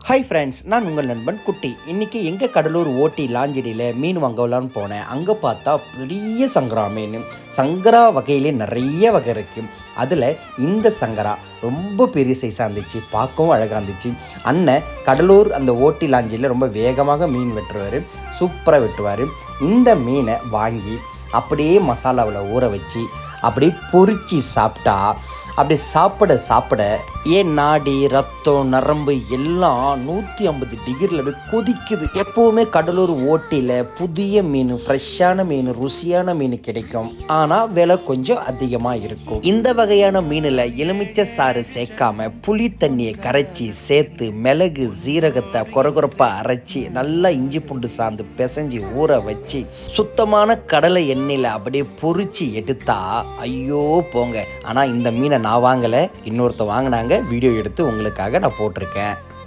Hi friends, நான் உங்கள் நண்பன் குட்டி. இன்றைக்கி எங்கள் கடலூர் ஓட்டி லாஞ்சடியில் மீன் வாங்கலான்னு போனேன். அங்கே பார்த்தா பெரிய சங்கரா மீன். சங்கரா வகையிலே நிறைய வகை இருக்குது. அதில் இந்த சங்கரா ரொம்ப பெரிய சைஸாக இருந்துச்சு, பார்க்கவும் அழகாக இருந்துச்சு. அண்ணன் கடலூர் அந்த ஓட்டி லாஞ்சியில் ரொம்ப வேகமாக மீன் வெட்டுருவார், சூப்பராக வெட்டுவார். இந்த மீனை வாங்கி அப்படியே மசாலாவில் ஊற வச்சு அப்படியே பொரித்து சாப்பிட்டா அப்படி சாப்பிட ஏன் நாடி ரத்தம் நரம்பு எல்லாம் 150 டிகிரியில் அப்படியே கொதிக்குது. எப்போவுமே கடலூர் ஓட்டியில் புதிய மீன், ஃப்ரெஷ்ஷான மீன், ருசியான மீன் கிடைக்கும். ஆனால் விலை கொஞ்சம் அதிகமாக இருக்கும். இந்த வகையான மீனில் எலுமிச்சை சாறு சேர்க்காம புளி தண்ணியை கரைச்சி சேர்த்து மிளகு சீரகத்தை கொரகொரப்பாக அரைச்சி நல்லா இஞ்சி பூண்டு சார்ந்து பிசைஞ்சு ஊற வச்சு சுத்தமான கடலை எண்ணெயில் அப்படியே பொரிச்சு எடுத்தா ஐயோ போங்க. ஆனால் இந்த மீனை நான் வாங்கலை, இன்னொருத்த வாங்கினாங்க. வீடியோ எடுத்து உங்களுக்காக நான் போட்டிருக்கேன்.